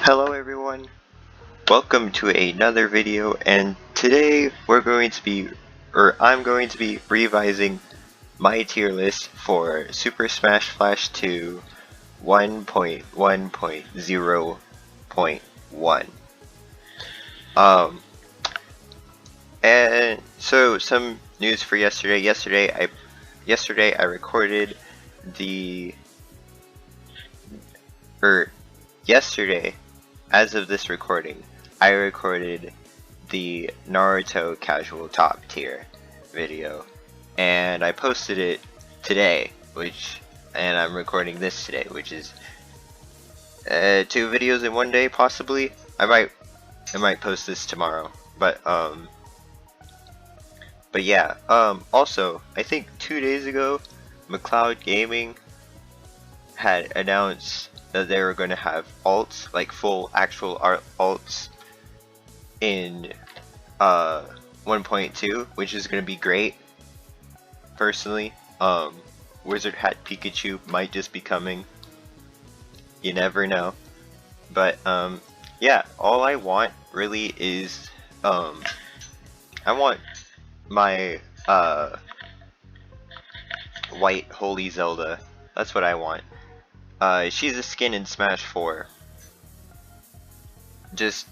Hello everyone, welcome to another video, and today I'm going to be revising my tier list for Super Smash Flash 2 1.1.0.1. Um, and so some news for yesterday. Yesterday I recorded the, yesterday, as of this recording, I recorded the Naruto casual top tier video, and I posted it today, and I'm recording this today, which is 2 videos in one day possibly. I might post this tomorrow, but yeah. Also, I think 2 days ago, McLeod Gaming had announced that they were going to have alts, like full actual art alts in 1.2, which is going to be great. Personally, Wizard Hat Pikachu might just be coming. You never know. But yeah, all I want really is I want my white Holy Zelda. That's what I want. She's a skin in Smash 4. Just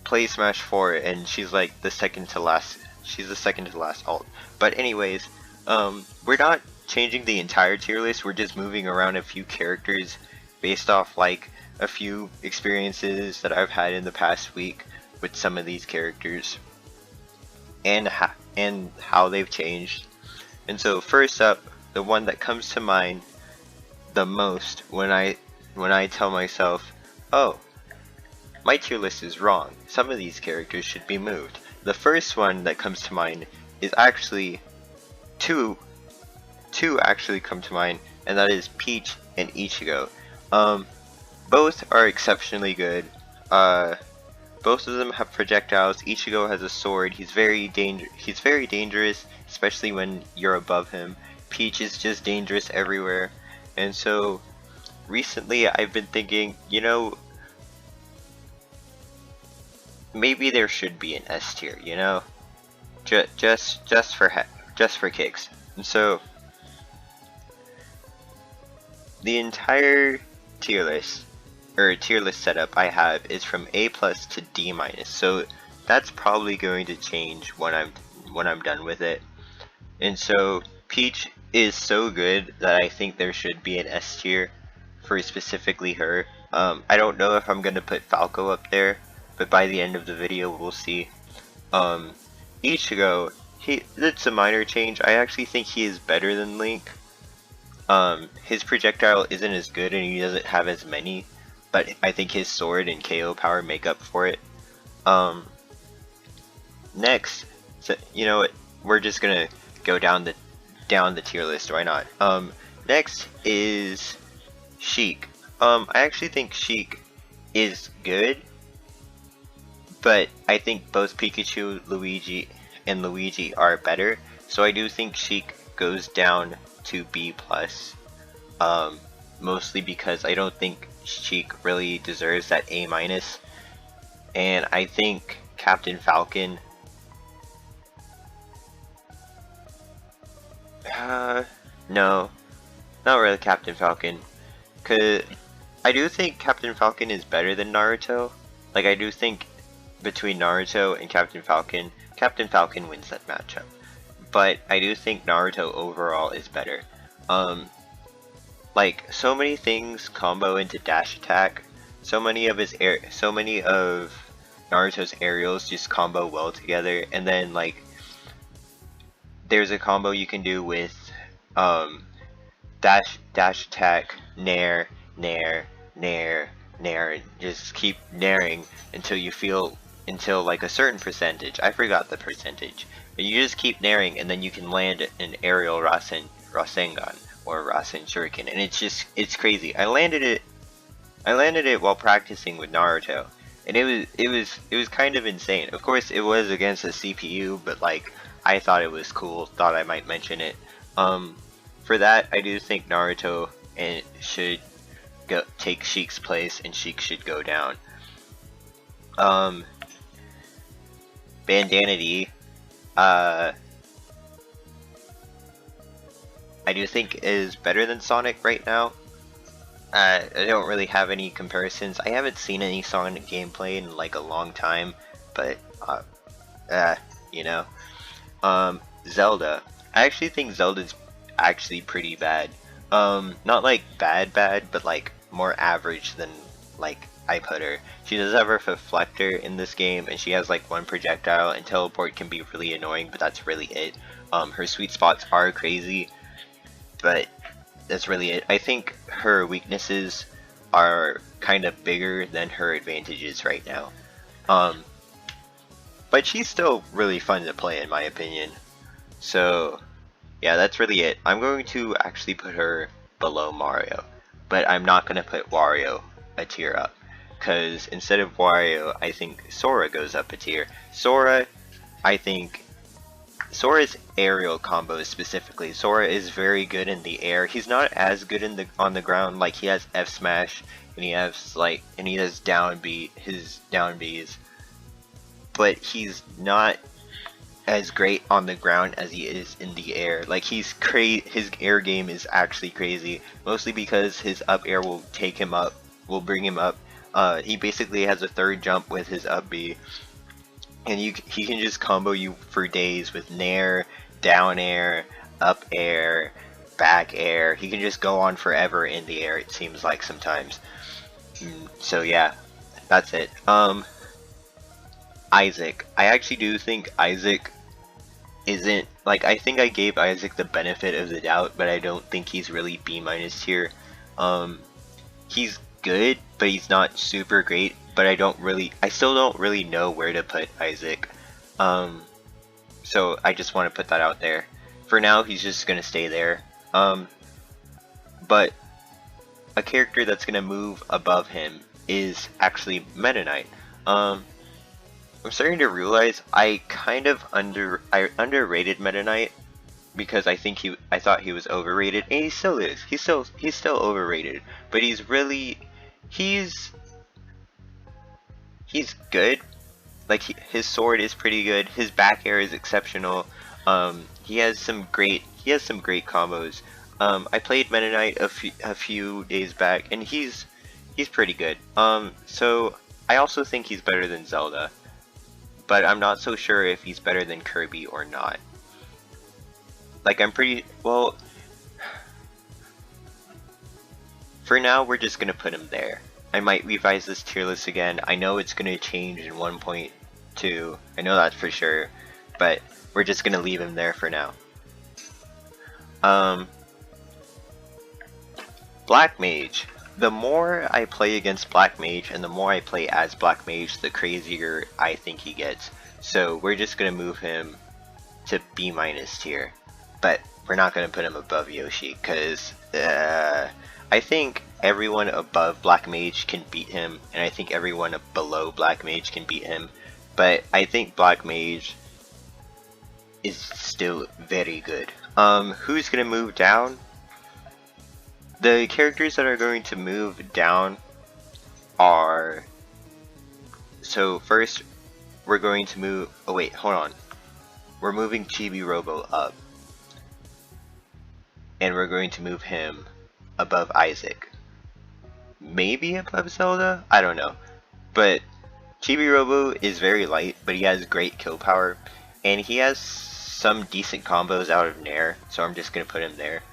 play Smash 4 and she's like the second to last. She's the second to last alt. But anyways, we're not changing the entire tier list. We're just moving around a few characters based off like a few experiences that I've had in the past week with some of these characters and how they've changed. And so first up, the one that comes to mind the most when I tell myself, oh, my tier list is wrong, some of these characters should be moved. The first one that comes to mind is actually two actually come to mind, and that is Peach and Ichigo. Both are exceptionally good. Both of them have projectiles. Ichigo has a sword. He's very dangerous, especially when you're above him. Peach is just dangerous everywhere. And so recently I've been thinking, you know, maybe there should be an S tier, you know? Just for kicks. And so the entire tier list setup I have is from A+ to D-. So that's probably going to change when I'm done with it. And so Peach is so good that I think there should be an S tier for specifically her. I don't know if I'm gonna put Falco up there, but by the end of the video we'll see. Ichigo, it's a minor change. I actually think he is better than Link. His projectile isn't as good and he doesn't have as many, but I think his sword and KO power make up for it. Next, so, you know what, we're just gonna go down the tier list, why not? Next is Sheik. I actually think Sheik is good, but I think both Pikachu, and Luigi are better, so I do think Sheik goes down to B+. Mostly because I don't think Sheik really deserves that A-, and I think Captain Falcon, no, not really Captain Falcon, cause I do think Captain Falcon is better than Naruto. Like, I do think between Naruto and Captain Falcon wins that matchup. But I do think Naruto overall is better. Like, so many things combo into dash attack. So many of Naruto's aerials just combo well together, and then like there's a combo you can do with dash attack, nair, and just keep nairing until like a certain percentage. I forgot the percentage, but you just keep nairing and then you can land an aerial Rasengan or Rasen Shuriken, and it's crazy. I landed it while practicing with Naruto, and it was kind of insane. Of course, it was against a CPU, but like I thought it was cool. Thought I might mention it. For that, I do think Naruto should take Sheik's place, and Sheik should go down. Um, Bandanity, uh, I do think is better than Sonic right now. I don't really have any comparisons. I haven't seen any Sonic gameplay in like a long time, but uh, you know. Zelda. I actually think Zelda's actually pretty bad. Not like bad, but like more average than like I put her. She does have her reflector in this game, and she has like one projectile, and teleport can be really annoying, but that's really it. Her sweet spots are crazy, but that's really it. I think her weaknesses are kind of bigger than her advantages right now. Um, but she's still really fun to play in my opinion. So yeah, that's really it. I'm going to actually put her below Mario, but I'm not going to put Wario a tier up, because instead of Wario, I think Sora goes up a tier. Sora, I think Sora's aerial combos specifically. Sora is very good in the air. He's not as good in the on the ground. Like he has F smash and he has down B, his down Bs, but he's not as great on the ground as he is in the air. Like his air game is actually crazy, mostly because his up air will bring him up. He basically has a third jump with his up B, and he can just combo you for days with nair, down air, up air, back air. He can just go on forever in the air, it seems like sometimes. So yeah, that's it. Isaac. I actually do think Isaac isn't, like, I think I gave Isaac the benefit of the doubt, but I don't think he's really B minus tier. He's good, but he's not super great, but I still don't really know where to put Isaac. So I just want to put that out there. For now, he's just gonna stay there. But a character that's gonna move above him is actually Meta Knight. I'm starting to realize I underrated Meta Knight, because I thought he was overrated, and he still is. He's still overrated, but he's good. Like his sword is pretty good. His back air is exceptional. He has some great combos. I played Meta Knight a few days back, and he's pretty good. So I also think he's better than Zelda, but I'm not so sure if he's better than Kirby or not. Like, for now we're just gonna put him there. I might revise this tier list again. I know it's gonna change in 1.2. I know that for sure, but we're just gonna leave him there for now. Black Mage. The more I play against Black Mage and the more I play as Black Mage, the crazier I think he gets. So we're just gonna move him to B minus tier, but we're not gonna put him above Yoshi, because I think everyone above Black Mage can beat him, and I think everyone below Black Mage can beat him, but I think Black Mage is still very good. Who's gonna move down? The characters that are going to move down are... So first, we're going to move... Oh wait, hold on. We're moving Chibi Robo up. And we're going to move him above Isaac. Maybe above Zelda? I don't know. But Chibi Robo is very light, but he has great kill power. And he has some decent combos out of Nair, so I'm just going to put him there.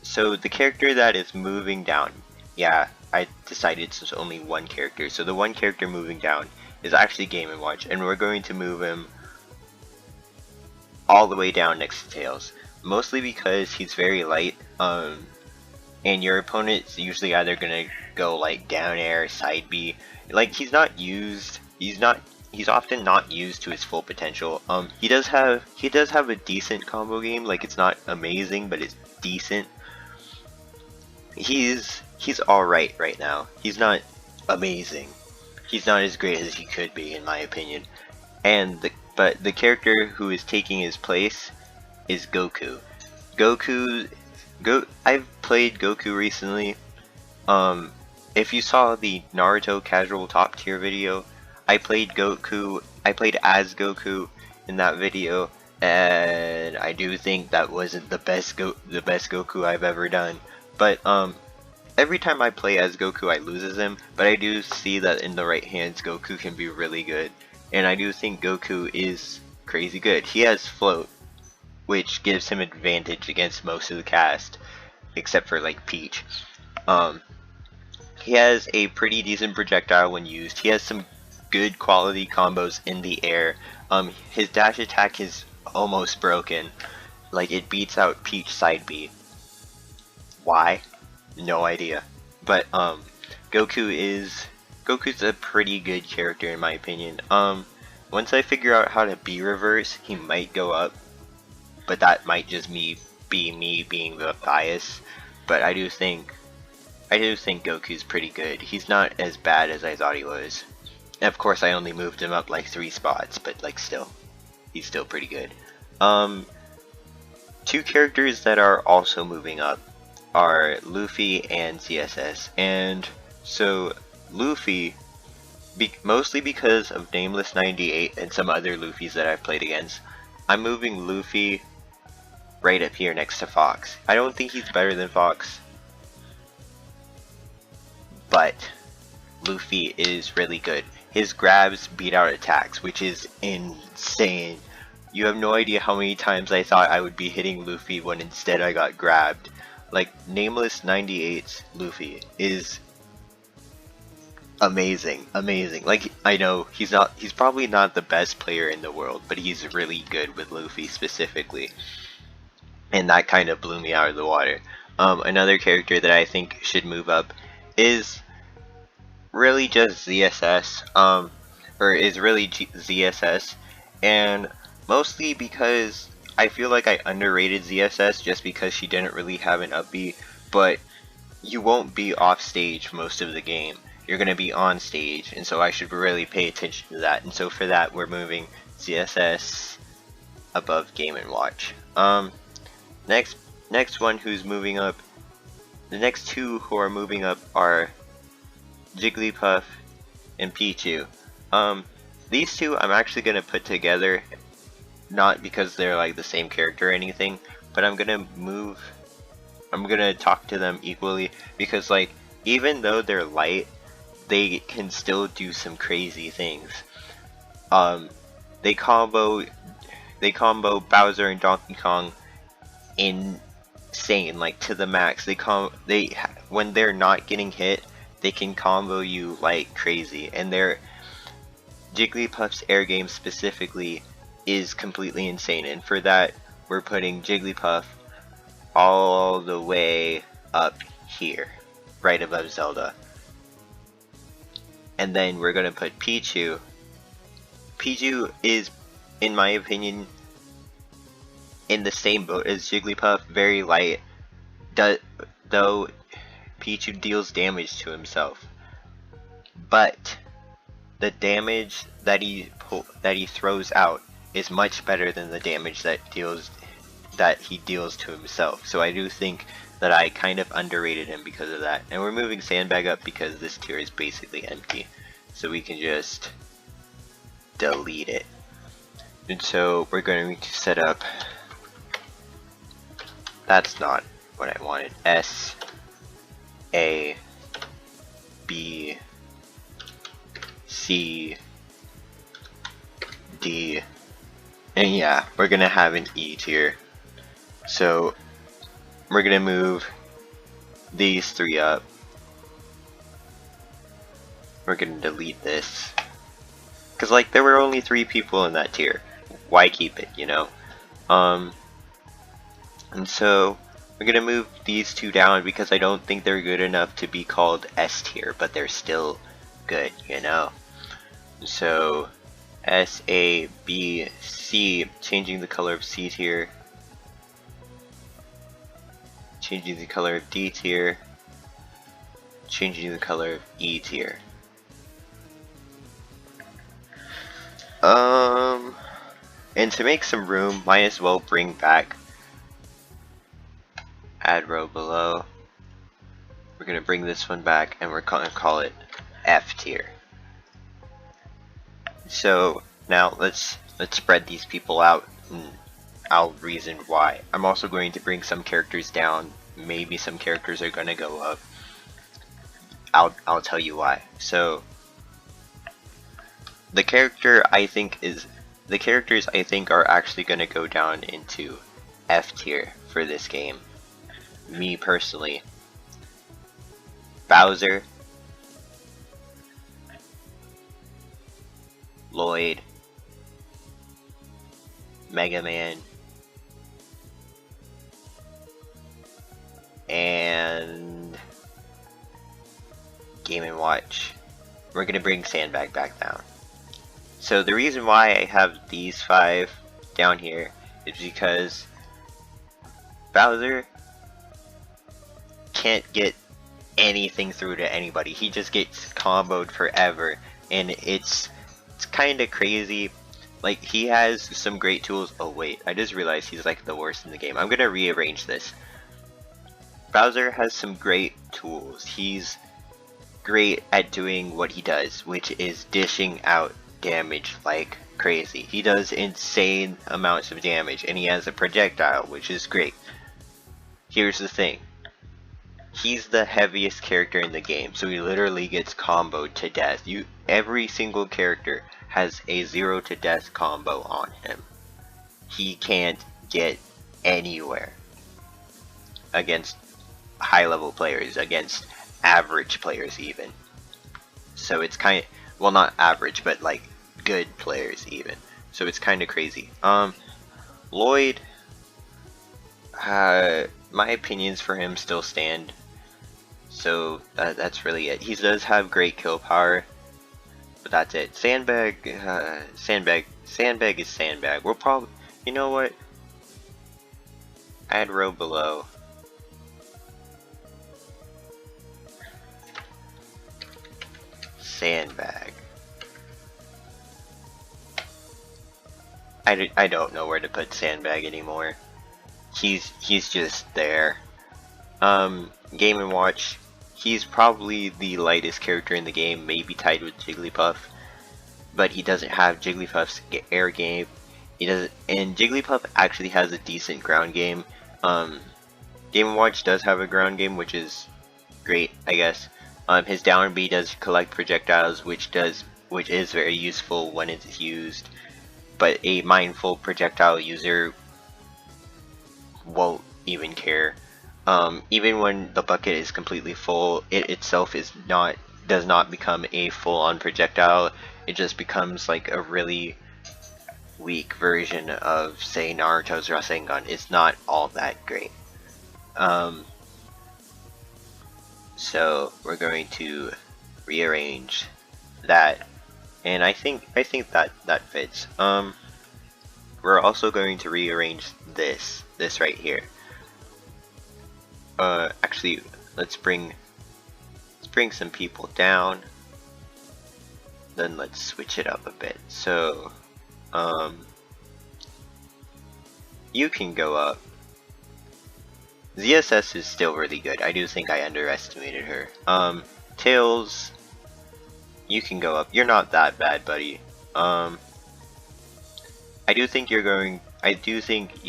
So the character that is moving down, yeah, I decided it's only one character. So the one character moving down is actually Game & Watch, and we're going to move him all the way down next to Tails. Mostly because he's very light, and your opponent's usually either gonna go like down air, side B. Like he's often not used to his full potential. He does have a decent combo game. Like it's not amazing, but it's decent. He's alright right now. He's not amazing. He's not as great as he could be, in my opinion. But the character who is taking his place is Goku. I've played Goku recently. if you saw the Naruto casual top tier video, I played as Goku in that video, and I do think that wasn't the best Goku I've ever done. But every time I play as Goku, I lose him, but I do see that in the right hands, Goku can be really good. And I do think Goku is crazy good. He has float, which gives him advantage against most of the cast, except for like Peach. Um, he has a pretty decent projectile when used. He has some good quality combos in the air. His dash attack is almost broken. Like, it beats out Peach side B. Why? No idea. But Goku's a pretty good character in my opinion. Once I figure out how to B reverse, he might go up, but that might just be me being the bias. But I do think Goku's pretty good. He's not as bad as I thought he was. And of course, I only moved him up like 3 spots, but like still, he's still pretty good. Two characters that are also moving up are Luffy and CSS. And so Luffy, mostly because of Nameless 98 and some other Luffys that I've played against, I'm moving Luffy right up here next to Fox. I don't think he's better than Fox, but Luffy is really good. His grabs beat out attacks, which is insane. You have no idea how many times I thought I would be hitting Luffy when instead I got grabbed. Like, Nameless 98's Luffy is amazing. Like, I know he's probably not the best player in the world, but he's really good with Luffy specifically. And that kind of blew me out of the water. Another character that I think should move up is really just ZSS, ZSS, and mostly because I feel like I underrated ZSS just because she didn't really have an up B, but you won't be off stage most of the game. You're going to be on stage, and so I should really pay attention to that, and so for that we're moving ZSS above Game & Watch. Next one who's moving up, the next two who are moving up are Jigglypuff and Pichu. These two I'm actually gonna put together, not because they're like the same character or anything, but I'm gonna talk to them equally because, like, even though they're light, they can still do some crazy things. They combo Bowser and Donkey Kong insane, like to the max. When they're not getting hit, they can combo you like crazy, and their Jigglypuff's air game specifically is completely insane, and for that we're putting Jigglypuff all the way up here, right above Zelda. And then we're gonna put Pichu. Pichu is, in my opinion, in the same boat as Jigglypuff, very light, though Pichu deals damage to himself, but the damage that he throws out is much better than the damage that he deals to himself. So I do think that I kind of underrated him because of that. And we're moving Sandbag up because this tier is basically empty, so we can just delete it. And so we're going to set up, that's not what I wanted, S A B C D, and yeah, we're gonna have an E tier. So we're gonna move these three up. We're gonna delete this because, like, there were only 3 people in that tier. Why keep it, you know? And so we're gonna move these 2 down because I don't think they're good enough to be called S tier, but they're still good, you know? So S, A, B, C, changing the color of C tier, changing the color of D tier, changing the color of E tier. And to make some room, might as well bring back add row below. We're gonna bring this one back, and we're gonna call it F tier. So now let's spread these people out, and I'll reason why. I'm also going to bring some characters down. Maybe some characters are gonna go up. I'll tell you why. So the characters I think are actually gonna go down into F tier for this game. Me personally. Bowser, Lloyd, Mega Man, and Game & Watch. We're gonna bring Sandbag back down. So the reason why I have these 5 down here is because Bowser can't get anything through to anybody. He just gets comboed forever, and it's kind of crazy. Like, he has some great tools. Oh wait, I just realized he's like the worst in the game. I'm gonna rearrange this. Bowser has some great tools. He's great at doing what he does, which is dishing out damage like crazy. He does insane amounts of damage, and he has a projectile, which is great. Here's the thing. He's the heaviest character in the game, so he literally gets comboed to death. Every single character has a 0 to death combo on him. He can't get anywhere against high level players, against average players even. So it's kind of, well, not average, but like good players even. So it's kind of crazy. Lloyd, my opinions for him still stand. So that's really it. He does have great kill power, but that's it. Sandbag is Sandbag. We'll probably, you know what? Add row below. Sandbag. I don't know where to put Sandbag anymore. He's just there. Game & Watch. He's probably the lightest character in the game, maybe tied with Jigglypuff, but he doesn't have Jigglypuff's air game. He doesn't, and Jigglypuff actually has a decent ground game. Game & Watch does have a ground game, which is great, I guess. His down B does collect projectiles, which is very useful when it's used, but a mindful projectile user won't even care. Even when the bucket is completely full, it itself does not become a full-on projectile. It just becomes like a really weak version of, say, Naruto's Rasengan. It's not all that great. So we're going to rearrange that, and I think that fits. We're also going to rearrange this right here. Actually, let's bring some people down. Then let's switch it up a bit. So, you can go up. ZSS is still really good. I do think I underestimated her. Tails, you can go up. You're not that bad, buddy. I do think you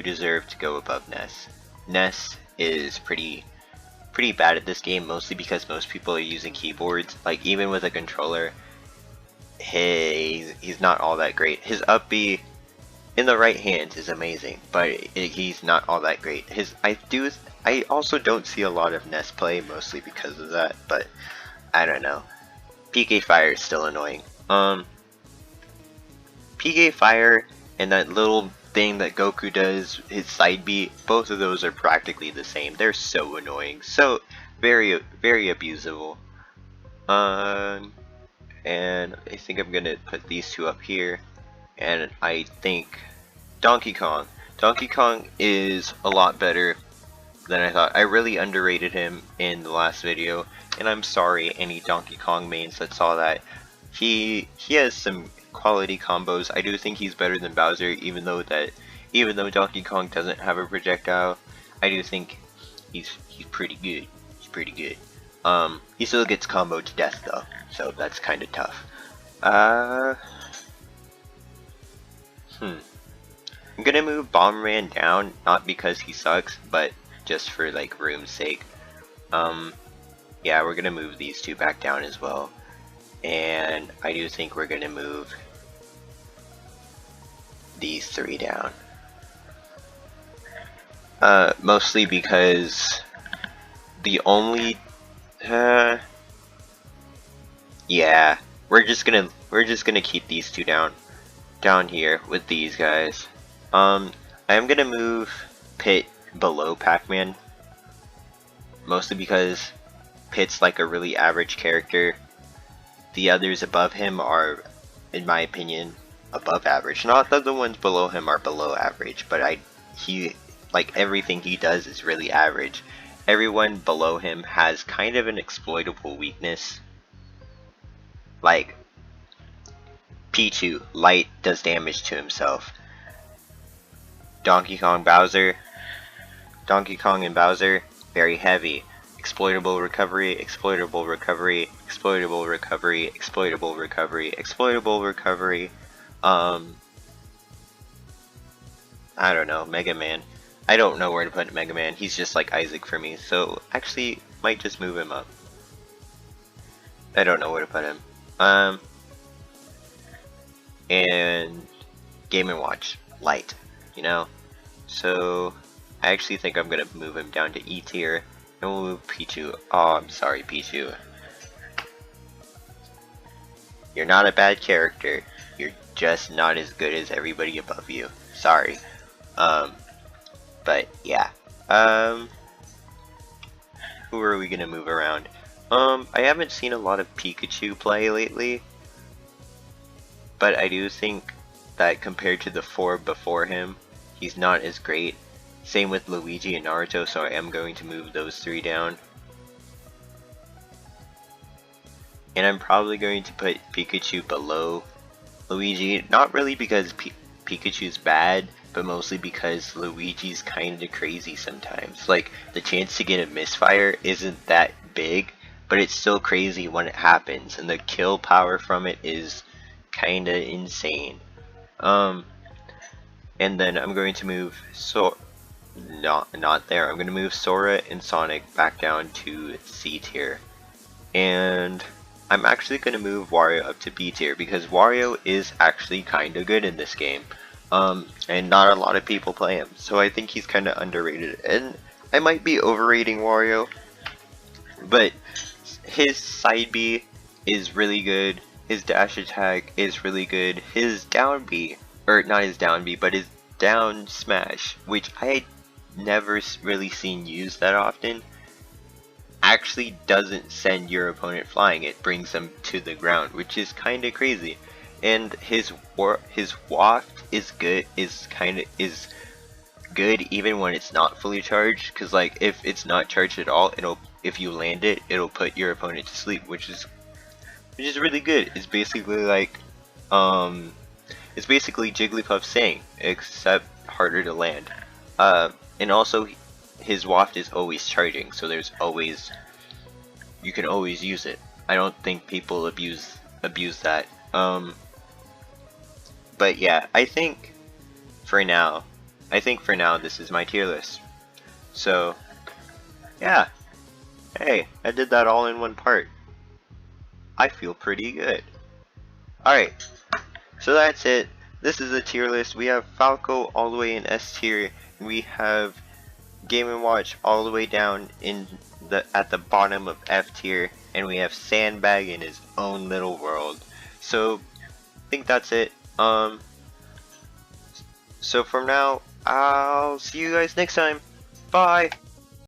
deserve to go above Ness. Ness is pretty bad at this game, mostly because most people are using keyboards. Like, even with a controller, he's not all that great. His up B in the right hand is amazing, but he's not all that great. I also don't see a lot of Ness play, mostly because of that, but I don't know. PK Fire is still annoying. PK Fire and that little thing that Goku does, his side B, both of those are practically the same. They're so annoying, so very abusable. And I think I'm gonna put these two up here, and I think Donkey Kong is a lot better than I thought. I really underrated him in the last video, and I'm sorry any Donkey Kong mains that saw that. He has some quality combos. I do think he's better than Bowser, even though Donkey Kong doesn't have a projectile. I do think he's pretty good. He's pretty good. He still gets comboed to death though, so that's kind of tough. Uh, I'm gonna move Bomberman down, not because he sucks, but just for like room's sake. Yeah, we're gonna move these two back down as well. And I do think we're gonna move these three down. Mostly because the only, yeah, we're just gonna keep these two down here with these guys. I'm gonna move Pit below Pac-Man, mostly because Pit's like a really average character. The others above him are, in my opinion, above average. Not that the ones below him are below average, but he, like, everything he does is really average. Everyone below him has kind of an exploitable weakness. Like, Pichu, light, does damage to himself. Donkey Kong and Bowser, very heavy. Exploitable recovery, exploitable recovery, exploitable recovery, exploitable recovery, exploitable recovery. I don't know, Mega Man. I don't know where to put Mega Man. He's just like Isaac for me, so actually might just move him up. I don't know where to put him. And Game & Watch, light, you know? So I actually think I'm gonna move him down to E tier, and we'll move Pichu. Oh, I'm sorry, Pichu. You're not a bad character. You're just not as good as everybody above you. Sorry. But yeah. Who are we gonna move around? I haven't seen a lot of Pikachu play lately, but I do think that compared to the four before him, he's not as great. Same with Luigi and Naruto, so I am going to move those three down. And I'm probably going to put Pikachu below Luigi, not really because Pikachu's bad, but mostly because Luigi's kinda crazy sometimes. Like, the chance to get a misfire isn't that big, but it's still crazy when it happens, and the kill power from it is kinda insane. And then I'm going to move not there. I'm going to move Sora and Sonic back down to C tier. And I'm actually going to move Wario up to B tier because Wario is actually kind of good in this game. And not a lot of people play him, so I think he's kind of underrated. And I might be overrating Wario, but his side B is really good. His dash attack is really good. His down B, or not his down B, but his down smash, which I never really seen used that often, actually doesn't send your opponent flying. It brings them to the ground, which is kind of crazy. And his waft is good. Is good even when it's not fully charged. Cause like if it's not charged at all, if you land it, it'll put your opponent to sleep, which is really good. It's basically like it's basically Jigglypuff saying, except harder to land. And also his waft is always charging, so you can always use it. I don't think people abuse that. But yeah, I think for now this is my tier list. So yeah, hey, I did that all in one part. I feel pretty good. Alright, so that's it. This is a tier list. We have Falco all the way in S tier, and we have Game & Watch all the way down at the bottom of F tier, and we have Sandbag in his own little world. So I think that's it. So from now, I'll see you guys next time. Bye!